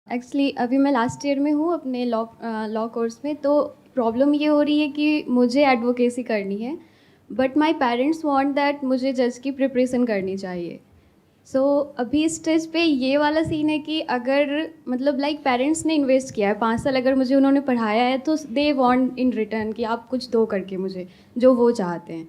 Actually अभी मैं last year में हूँ अपने लॉ कोर्स में, तो प्रॉब्लम ये हो रही है कि मुझे एडवोकेसी करनी है, but my parents want that मुझे जज की प्रिपरेशन करनी चाहिए। सो अभी इस स्टेज पे ये वाला सीन है कि अगर मतलब लाइक पेरेंट्स ने इन्वेस्ट किया है 5 साल, अगर मुझे उन्होंने पढ़ाया है तो दे वांट इन रिटर्न कि आप कुछ दो करके मुझे जो वो चाहते हैं।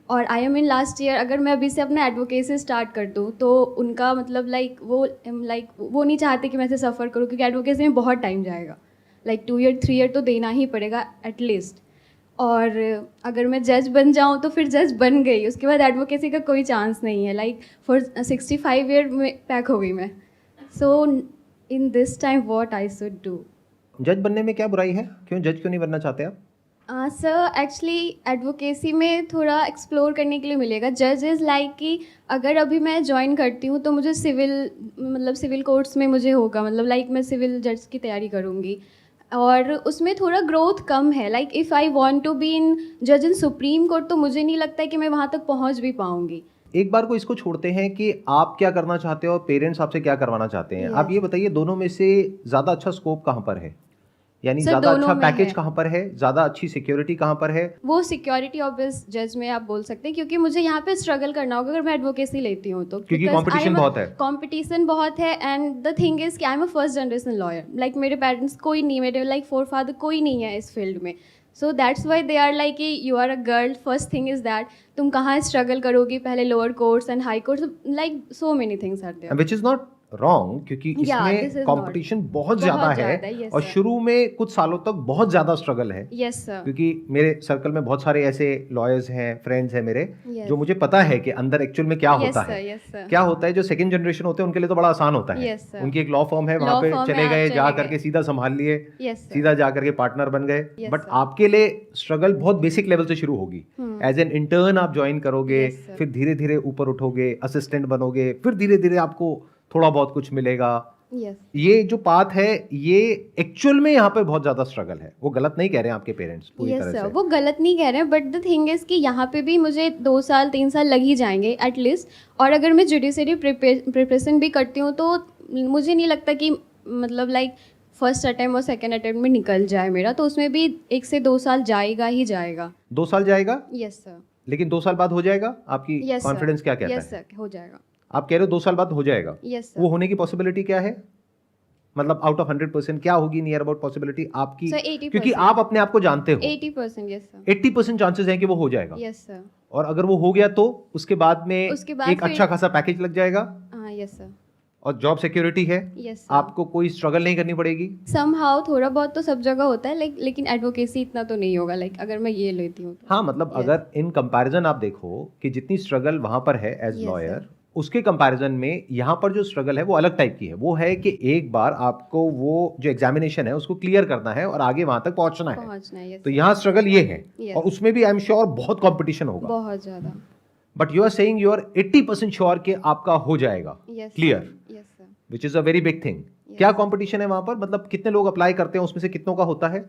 और I am in last year, अगर मैं अभी से अपना एडवोकेसी स्टार्ट कर दूँ तो उनका मतलब लाइक वो नहीं चाहते कि मैं ऐसे सफ़र करूँ, क्योंकि एडवोकेसी में बहुत टाइम जाएगा, लाइक 2 ईयर 3 ईयर तो देना ही पड़ेगा एटलीस्ट। और अगर मैं जज बन जाऊँ तो फिर जज बन गई, उसके बाद एडवोकेसी का कोई चांस नहीं है, लाइक फॉर 65 ईयर में पैक हो गई मैं। So in this time what I should do? जज बनने में क्या बुराई है? क्यों जज क्यों नहीं बनना चाहते आप? सर एक्चुअली एडवोकेसी में थोड़ा एक्सप्लोर करने के लिए मिलेगा। जज इज़ लाइक कि अगर अभी मैं ज्वाइन करती हूँ तो मुझे सिविल कोर्ट्स में मुझे होगा, मतलब लाइक मैं सिविल जज की तैयारी करूँगी, और उसमें थोड़ा ग्रोथ कम है। Like if I want to be in जज इन सुप्रीम कोर्ट तो मुझे नहीं लगता है कि मैं वहाँ तक पहुँच भी पाऊँगी। एक बार को इसको छोड़ते हैं कि आप क्या करना चाहते हो और पेरेंट्स आपसे क्या करवाना चाहते हैं। आप Yes. ये बताइए, दोनों में से ज़्यादा अच्छा स्कोप कहाँ पर है? यानी सर, ज़्यादा अच्छा दोनों में पैकेज है। कहाँ पर है? ज़्यादा अच्छी सिक्योरिटी कहाँ पर है? वो सिक्योरिटी ऑब्वियस जज में आप बोल सकते हैं, क्योंकि मुझे यहाँ पे स्ट्रगल करना होगा अगर मैं एडवोकेसी लेती हूँ तो, क्योंकि कंपटीशन बहुत है। कंपटीशन बहुत है। एंड द थिंग इज कि I am a first generation lawyer, like मेरे पेरेंट्स कोई नहीं, मेरे लाइक फोर फादर कोई नहीं है इस फील्ड में। So that's why they are like कि you are a girl, first thing is that तुम कहाँ स्ट्रगल करोगी, पहले lower courts and high courts, like so many things are there. Which is not wrong, क्योंकि Yeah, इसमें this is competition बहुत ज़्यादा बहुत है। ज़्यादा है, yes और sir. शुरू में कुछ सालों तक बहुत ज़्यादा स्ट्रगल है। Yes sir. क्योंकि मेरे सर्कल में बहुत सारे ऐसे लॉयर्स हैं, फ्रेंड्स हैं मेरे, Yes. जो मुझे पता है कि अंदर एक्चुअल में क्या Yes होता sir, है। yes sir. क्या होता है, जो सेकंड जनरेशन होते हैं उनके लिए तो बड़ा आसान होता है। Yes sir. उनकी एक लॉ फर्म है, वहां Law पे firm चले है, आप गए, चले जा गए। करके सीधा संभाल लिए, Yes sir. सीधा जा करके पार्टनर बन गए। Yes but sir. आपके लिए स्ट्रगल बहुत बेसिक लेवल से शुरू होगी। एज एन इंटर्न आप ज्वाइन करोगे, Yes sir. फिर धीरे धीरे ऊपर उठोगे, असिस्टेंट बनोगे, फिर धीरे धीरे आपको थोड़ा बहुत कुछ मिलेगा। Yes. ये जो पाथ है, ये एक्चुअल में यहाँ पे बहुत ज्यादा स्ट्रगल है। वो गलत नहीं कह रहे हैं आपके पेरेंट्स पूरी यस तरह सर, से। वो गलत नहीं कह रहे हैं, बट द थिंग इज़ कि यहाँ पे भी मुझे 2 साल 3 साल लग ही जाएंगे एटलीस्ट। और अगर मैं जुडिशरी प्रिपरेशन भी करती हूँ तो मुझे नहीं लगता कि मतलब लाइक फर्स्ट अटैम्प्ट और सेकेंड अटैम्प्ट में निकल जाए मेरा, तो उसमें भी 1 से 2 साल जाएगा ही जाएगा। 2 साल जाएगा, यस सर। लेकिन 2 साल बाद हो जाएगा? आपकी यस सर। कॉन्फिडेंस क्या कहता है? यस सर, हो जाएगा। आप कह रहे हो 2 साल बाद हो जाएगा? Yes sir. वो होने की पॉसिबिलिटी क्या है? मतलब आउट ऑफ 100% क्या होगी नियर अबाउट पॉसिबिलिटी आपकी? सर 80%। क्योंकि आप अपने आप को जानते हो 80%। Yes sir. 80% चांसेस हैं कि वो हो जाएगा। Yes sir. और अगर वो हो गया तो उसके बाद में उसके बाद एक फिर- अच्छा खासा पैकेज लग जाएगा हाँ यस सर। और जॉब सिक्योरिटी है। Yes sir. आपको कोई स्ट्रगल नहीं करनी पड़ेगी। समहाउ थोड़ा बहुत तो सब जगह होता है, लेकिन एडवोकेसी इतना तो नहीं होगा, लाइक अगर मैं ये लेती हूँ तो। हाँ, मतलब Yes. अगर इन कंपैरिजन आप देखो कि जितनी स्ट्रगल वहां पर है एज Yes, लॉयर, sir. उसके कंपैरिजन में यहाँ पर जो स्ट्रगल है वो अलग टाइप की है। वो है कि एक बार आपको वो जो एग्जामिनेशन है उसको क्लियर करना है और आगे वहां तक पहुंचना है। पहुंचना है। yes, तो sir. यहाँ स्ट्रगल ये है। Yes. और उसमें भी आई एम श्योर बहुत कंपटीशन होगा। बहुत ज़्यादा। But you are saying you are 80% sure कि आपका हो जाएगा Yes, clear, sir. Yes, sir. Which is a very big thing. क्या कंपटीशन है वहां पर? मतलब कितने लोग अप्लाई करते हैं, उसमें से कितनों का होता है?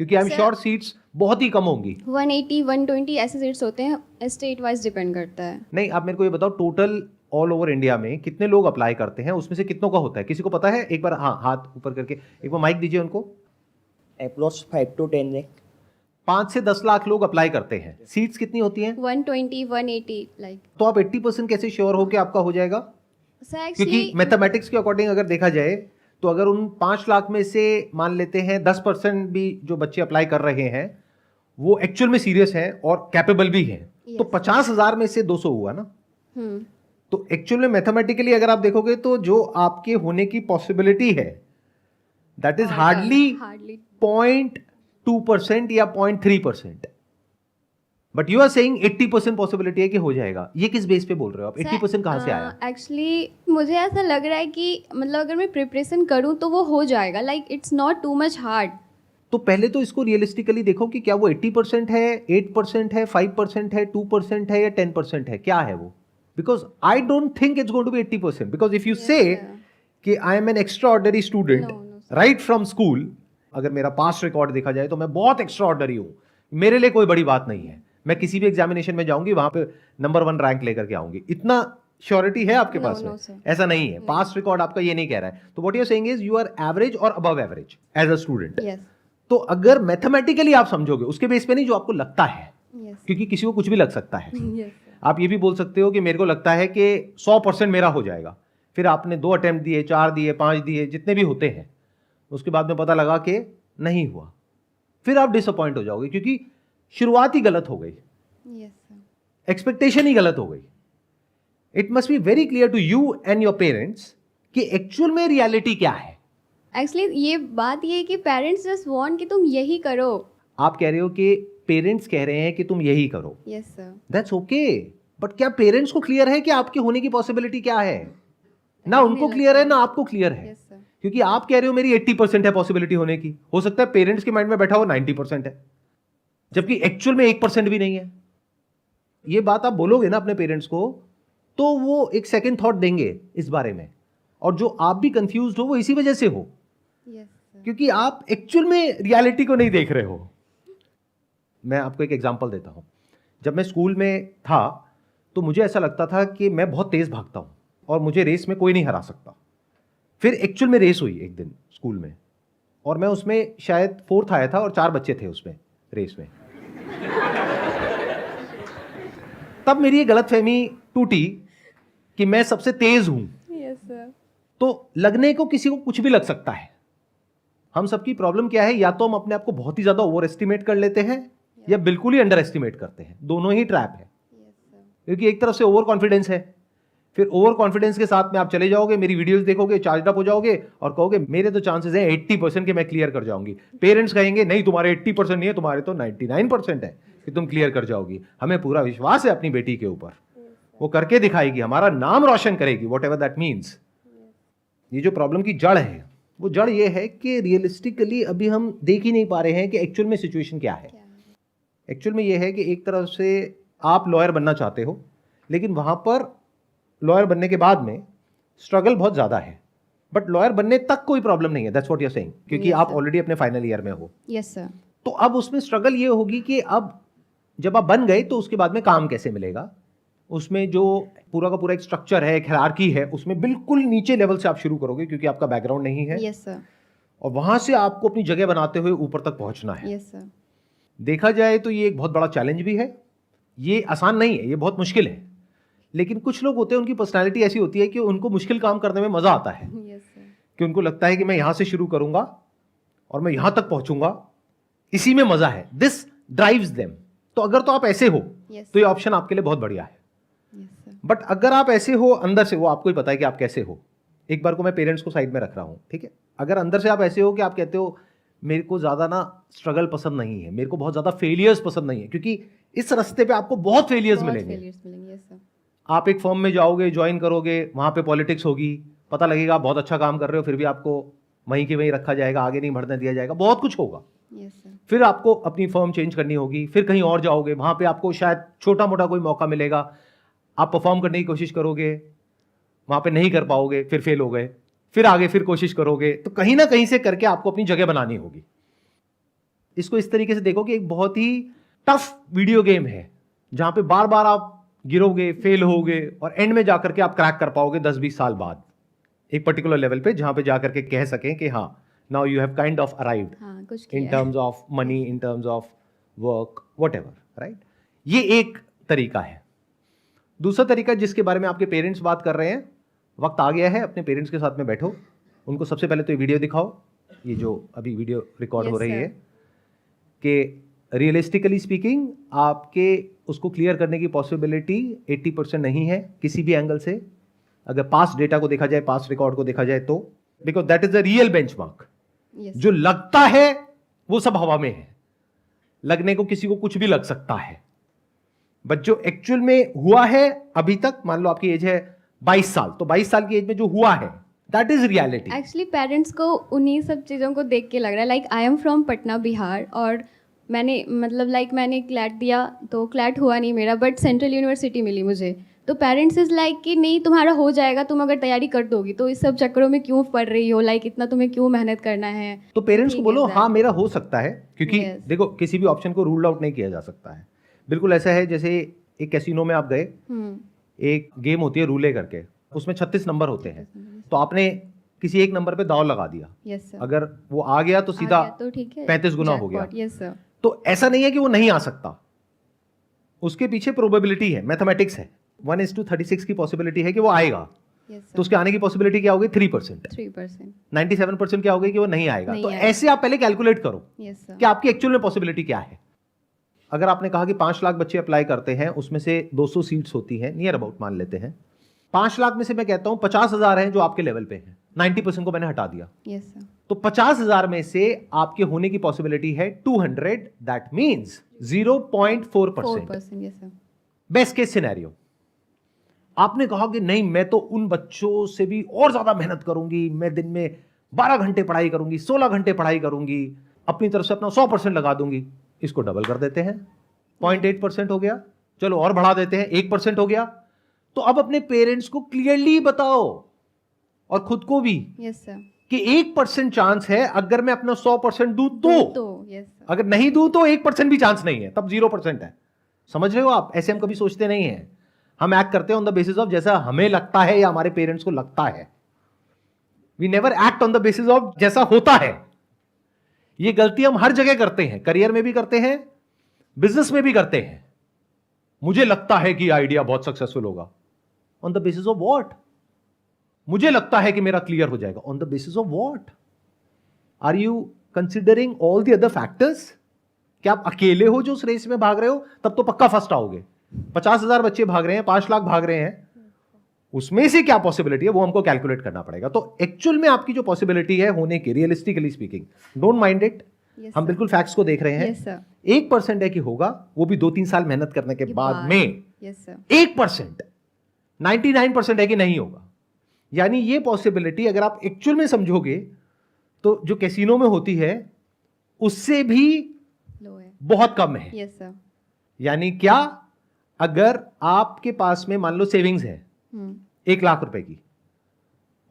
क्योंकि I am Sir- sure seats बहुत ही कम होंगी। 180 120 ऐसे सीट्स होते हैं, स्टेट वाइज डिपेंड करता है। नहीं, आप मेरे को ये बताओ, टोटल ऑल ओवर इंडिया में कितने लोग अप्लाई करते हैं, उसमें से कितनों का होता है? किसी को पता है? एक बार हाँ, हाथ ऊपर करके एक बार माइक दीजिए उनको। Approx 5 to 10 lakh. 5 से 10 लाख लोग अप्लाई करते हैं। सीट्स कितनी होती हैं? 120 180 लाइक। तो आप 80% कैसे श्योर हो कि आपका हो जाएगा? सर क्योंकि एक्चुअली मैथमेटिक्स के अकॉर्डिंग अगर देखा जाए तो अगर उन 5 लाख में से मान लेते हैं 10% भी जो बच्चे अप्लाई कर रहे हैं वो एक्चुअल में सीरियस हैं और कैपेबल भी हैं, तो Yes. 50,000 में से 200 हुआ ना। तो एक्चुअल में मैथमेटिकली अगर आप देखोगे तो जो आपके होने की पॉसिबिलिटी है दैट इज हार्डली 0.2% या 0.3%। But you are saying 80% possibility है कि हो जाएगा। ये किस बेस पे बोल रहे हो आप? 80% कहां से आया? एक्चुअली मुझे ऐसा लग रहा है कि मतलब अगर मैं प्रिपरेशन करूँ तो वो हो जाएगा, like it's not too much hard. तो पहले तो इसको रियलिस्टिकली देखो कि क्या वो 80% है, 8% है, 5% है, 2% है या 10% है, क्या है वो? Because I don't think it's going to be 80%। Because if you Yes, say sir. कि I am an extraordinary student No, no, sir. Right from school, अगर मेरा पास्ट रिकॉर्ड देखा जाए तो मैं बहुत एक्स्ट्रा ऑर्डनरी हूं, मेरे लिए कोई बड़ी बात नहीं है, मैं किसी भी एग्जामिनेशन में जाऊंगी वहां पे नंबर 1 रैंक लेकर के आऊंगी, इतना श्योरिटी है आपके No, पास no, में? sir. ऐसा नहीं है, पास्ट रिकॉर्ड आपका ये नहीं कह रहा है। तो what you are saying is you are average और above average as a student. Yes तो अगर मैथमेटिकली आप समझोगे, उसके बेस पे नहीं जो आपको लगता है, यस क्योंकि किसी को कुछ भी लग सकता है। यस आप ये भी बोल सकते हो कि मेरे को लगता है कि 100% मेरा हो जाएगा, फिर आपने 2 अटेम्प्ट दिए, 4 दिए, 5 दिए, जितने भी होते हैं, उसके बाद में पता लगा कि नहीं हुआ, फिर आप डिसअपॉइंट हो जाओगे, क्योंकि शुरुआत ही गलत हो गई, यस सर एक्सपेक्टेशन ही गलत हो गई। It must be very clear to you and your parents कि एक्चुअल में रियलिटी क्या है। एक्चुअली ये बात ये है कि पेरेंट्स जस्ट वांट कि तुम यही करो। आप कह रहे हो कि पेरेंट्स कह रहे हैं कि तुम यही करो, yes sir that's okay, but क्या पेरेंट्स को क्लियर है कि आपके होने की पॉसिबिलिटी क्या है? ना उनको क्लियर है, ना आपको क्लियर है। यस सर क्योंकि आप कह रहे हो मेरी 80% है पॉसिबिलिटी होने की, हो सकता है पेरेंट्स के माइंड में बैठा हो 90% है, जबकि एक्चुअल में 1% भी नहीं है। ये बात आप बोलोगे ना अपने पेरेंट्स को, तो वो एक सेकंड थॉट देंगे इस बारे में, और जो आप भी कंफ्यूज्ड हो वो इसी वजह से हो, यस सर क्योंकि आप एक्चुअल में रियलिटी को नहीं देख रहे हो। मैं आपको एक एग्जांपल देता हूं। जब मैं स्कूल में था तो मुझे ऐसा लगता था कि मैं बहुत तेज भागता हूं और मुझे रेस में कोई नहीं हरा सकता। फिर एक्चुअल में रेस हुई एक दिन स्कूल में, और मैं उसमें शायद 4th आया था और 4 बच्चे थे उसमें रेस में। तब मेरी ये गलतफहमी टूटी कि मैं सबसे तेज हूं। यस सर तो लगने को किसी को कुछ भी लग सकता है। हम सबकी प्रॉब्लम क्या है, या तो हम अपने आप को बहुत ही ज्यादा ओवर एस्टिमेट कर लेते हैं या बिल्कुल ही अंडर एस्टिमेट करते हैं। दोनों ही ट्रैप है, यस सर क्योंकि एक तरफ से ओवर कॉन्फिडेंस है, फिर ओवर कॉन्फिडेंस के साथ में आप चले जाओगे, मेरी वीडियोस देखोगे, चार्ज अप हो जाओगे और कहोगे मेरे तो चांसेस हैं 80% के मैं क्लियर कर जाऊंगी। पेरेंट्स कहेंगे नहीं तुम्हारे 80% नहीं है, तुम्हारे तो 99% है कि तुम क्लियर कर जाओगी। हमें पूरा विश्वास है अपनी बेटी के ऊपर, वो करके दिखाएगी, हमारा नाम रोशन करेगी, वॉट एवर दैट मीन्स। ये जो प्रॉब्लम की जड़ है, वो जड़ ये है कि रियलिस्टिकली अभी हम देख ही नहीं पा रहे हैं कि एक्चुअल में सिचुएशन क्या है। एक्चुअल में ये है कि एक तरफ से आप लॉयर बनना चाहते हो, लेकिन वहां पर लॉयर बनने के बाद में स्ट्रगल बहुत ज़्यादा है, बट लॉयर बनने तक कोई प्रॉब्लम नहीं है, that's what you are saying, क्योंकि Yes, आप sir. ऑलरेडी अपने फाइनल ईयर में हो। यस सर तो अब उसमें स्ट्रगल ये होगी कि अब जब आप बन गए तो उसके बाद में काम कैसे मिलेगा। उसमें जो पूरा का पूरा एक स्ट्रक्चर है, एक हायरार्की है, उसमें बिल्कुल नीचे लेवल से आप शुरू करोगे, क्योंकि आपका बैकग्राउंड नहीं है, यस सर और वहां से आपको अपनी जगह बनाते हुए ऊपर तक पहुंचना है। यस सर देखा जाए तो ये एक बहुत बड़ा चैलेंज भी है, ये आसान नहीं है, ये बहुत मुश्किल है। लेकिन कुछ लोग होते हैं, उनकी पर्सनैलिटी ऐसी होती है कि उनको मुश्किल काम करने में मजा आता है, यस सर कि उनको लगता है कि मैं यहां से शुरू करूंगा और मैं यहां तक पहुंचूंगा, इसी में मजा है, दिस ड्राइव्स देम। तो अगर तो आप ऐसे हो यस तो ये ऑप्शन आपके लिए बहुत बढ़िया है। यस सर बट अगर आप ऐसे हो अंदर से, वो आपको ही पता है कि आप कैसे हो। एक बार को मैं पेरेंट्स को साइड में रख रहा हूं, ठीक है। अगर अंदर से आप ऐसे हो कि आप कहते हो मेरे को ज़्यादा ना स्ट्रगल पसंद नहीं है, मेरे को बहुत ज़्यादा फेलियर्स पसंद नहीं है, क्योंकि इस रास्ते पे आपको बहुत फेलियर्स मिलेंगे। यस सर आप एक फर्म में जाओगे, ज्वाइन करोगे, वहाँ पे पॉलिटिक्स होगी, पता लगेगा आप बहुत अच्छा काम कर रहे हो, फिर भी आपको वहीं के वहीं रखा जाएगा, आगे नहीं बढ़ने दिया जाएगा, बहुत कुछ होगा। यस सर फिर आपको अपनी फर्म चेंज करनी होगी, फिर कहीं और जाओगे, वहाँ पे आपको शायद छोटा मोटा कोई मौका मिलेगा, आप परफॉर्म करने की कोशिश करोगे, वहाँ पे नहीं कर पाओगे, फिर फेल हो गए, फिर आगे फिर कोशिश करोगे, तो कहीं ना कहीं से करके आपको अपनी जगह बनानी होगी। इसको इस तरीके से देखो कि एक बहुत ही टफ वीडियो गेम है, जहाँ पे बार बार आप गिरोगे, फेल होगे, और एंड में जाकर के आप क्रैक कर पाओगे 10-20 साल बाद एक पर्टिकुलर लेवल पे, जहाँ पे जाकर के कह सकें कि हाँ now you have kind of arrived हाँ कुछ इन किया terms of money, in terms of work, whatever, right. ये एक तरीका है। दूसरा तरीका जिसके बारे में आपके पेरेंट्स बात कर रहे हैं, वक्त आ गया है, अपने पेरेंट्स के साथ में बैठो, उनको सबसे पहले तो ये वीडियो दिखाओ, ये जो अभी वीडियो रिकॉर्ड हो Yes, रही sir. है, कि रियलिस्टिकली स्पीकिंग आपके उसको क्लियर करने की पॉसिबिलिटी 80% नहीं है किसी भी एंगल से। अगर पास्ट डेटा को देखा जाए, पास्ट रिकॉर्ड को देखा जाए तो, because that is the real benchmark. Yes जो लगता है वो सब हवा में है, लगने को किसी को कुछ भी लग सकता है, बट जो एक्चुअल में हुआ है अभी तक, मान लो आपकी एज है 22 साल, तो 22 साल की एज में जो हुआ है that is reality. Actually parents को उन्हीं सब चीज़ों को देख के लग रहा है, like I am from Patna Bihar, और मैंने मतलब लाइक मैंने क्लैट दिया तो क्लैट हुआ नहीं मेरा, बट सेंट्रल यूनिवर्सिटी मिली मुझे। तो पेरेंट्स इज़ लाइक कि नहीं तुम्हारा हो जाएगा, तुम अगर तैयारी कर दोगी, तो इस सब चक्करों में क्यों पढ़ रही हो, लाइक इतना तुम्हें क्यों मेहनत करना है। तो पेरेंट्स को ठीक बोलो है, हाँ मेरा हो सकता है, क्योंकि Yes. देखो किसी भी ऑप्शन को रूल आउट नहीं किया जा सकता है। बिल्कुल ऐसा है जैसे एक कैसीनो में आप गए, एक गेम होती है रूले करके, उसमें 36 नंबर होते हैं, तो आपने किसी एक नंबर पे दाव लगा दिया, यस सर, अगर वो आ गया तो सीधा तो ठीक है, 35 गुना हो गया। यस सर, तो ऐसा नहीं है कि वो नहीं आ सकता, उसके पीछे प्रोबेबिलिटी है, मैथमेटिक्स है। 1:36 की पॉसिबिलिटी है कि वो आएगा, यस तो सर, उसके आने की पॉसिबिलिटी क्या होगी? 3%। 3%, 97% क्या होगी कि वो नहीं आएगा। नहीं तो आएगा। ऐसे आप पहले कैलकुलेट करो यस सर, कि आपकी एक्चुअल में पॉसिबिलिटी क्या है। अगर आपने कहा कि 5 लाख बच्चे अप्लाई करते हैं, उसमें से 200 सीट्स होती हैं, नियर अबाउट मान लेते हैं, 5 लाख में से मैं कहता हूं 50,000 हैं जो आपके लेवल पे हैं, 90% को मैंने हटा दिया, यस सर, तो 50,000 में से आपके होने की पॉसिबिलिटी है 200, that means 0.4%। 4%, yes sir, best case scenario. आपने कहा कि नहीं, मैं तो उन बच्चों से भी और ज्यादा मेहनत करूंगी, मैं दिन में 12 घंटे पढ़ाई करूंगी, 16 घंटे पढ़ाई करूंगी, अपनी तरफ से अपना 100% लगा दूंगी। इसको डबल कर देते हैं, 0.8% हो गया, चलो और बढ़ा देते हैं, 1% हो गया। तो अब अपने पेरेंट्स को क्लियरली बताओ और खुद को भी यस सर, कि 1% चांस है, अगर मैं अपना 100% दूं तो, यस सर, अगर नहीं दूं तो 1% भी चांस नहीं है, तब 0% है। समझ रहे हो आप? ऐसे हम कभी सोचते नहीं है, हम एक्ट करते हैं ऑन द बेसिस ऑफ जैसा हमें लगता है या हमारे पेरेंट्स को लगता है। We never act on the basis of जैसा होता है। ये गलती हम हर जगह करते हैं, करियर में भी करते हैं, बिजनेस में भी करते हैं। मुझे लगता है कि आइडिया बहुत सक्सेसफुल होगा, on the basis of what? मुझे लगता है कि मेरा क्लियर हो जाएगा, on the basis of what? Are you considering all the other factors? क्या आप अकेले हो जो उस रेस में भाग रहे हो? तब तो पक्का फर्स्ट आओगे। 50,000 बच्चे भाग रहे हैं, 5 लाख भाग रहे हैं, उसमें से क्या पॉसिबिलिटी है वो हमको कैलकुलेट करना पड़ेगा। तो एक्चुअल में आपकी जो पॉसिबिलिटी है होने की, realistically speaking, don't mind it, Yes, हम sir. बिल्कुल फैक्ट्स को देख रहे हैं। Yes, sir. 1% है कि होगा, वो भी 2-3 साल मेहनत करने के बाद में। यस सर, 1%, 99% है कि नहीं होगा। यानी ये पॉसिबिलिटी अगर आप एक्चुअल में समझोगे तो जो कैसीनो में होती है उससे भी लो है, बहुत कम है। यस सर, यानी क्या? अगर आपके पास में मान लो सेविंग्स है 1 लाख रुपए की,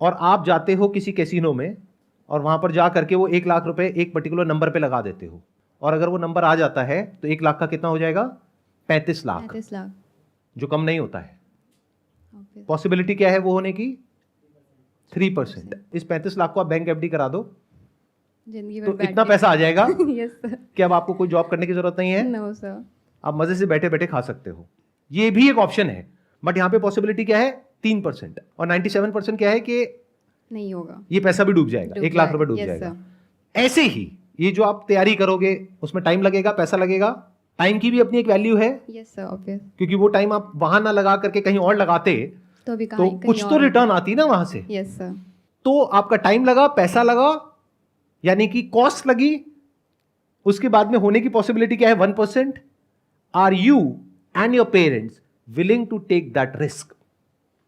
और आप जाते हो किसी कैसीनो में और वहां पर जा करके वो 1 लाख रुपए एक पर्टिकुलर नंबर पे लगा देते हो, और अगर वो नंबर आ जाता है तो 1 लाख का कितना हो जाएगा? 35 लाख, 35 लाख, जो कम नहीं होता है। Okay. पॉसिबिलिटी क्या है वो होने की? 3%। इस 35 लाख को आप बैंक एफडी करा दो जिंदगी तो भर बैठ इतना के- पैसा आ जाएगा यस सर, कि अब आपको कोई जॉब करने की जरूरत नहीं है, नो सर, आप मजे से बैठे बैठे खा सकते हो। ये भी एक ऑप्शन है, बट यहां पे पॉसिबिलिटी क्या है? 3%। और 97% क्या है कि नहीं होगा, ये पैसा भी डूब जाएगा, डूब 1 लाख रुपए डूब yes, जाएगा। sir. ऐसे ही ये जो आप तैयारी करोगे उसमें टाइम लगेगा, पैसा लगेगा, टाइम की भी अपनी एक वैल्यू है, यस सर, ऑब्वियस, क्योंकि वो टाइम आप वहां ना लगा करके कहीं और लगाते तो अभी तो कहीं कुछ तो रिटर्न आती ना वहां से। यस सर, तो आपका टाइम लगा, पैसा लगा, यानी कि कॉस्ट लगी, उसके बाद में होने की पॉसिबिलिटी क्या है? 1%। Are you and your parents willing to take that risk?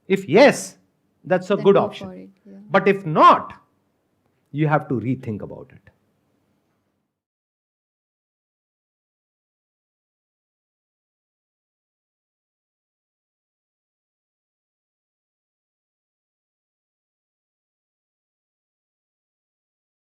If yes, that's a Then good go option, for it, yeah. But if not, you have to rethink about it.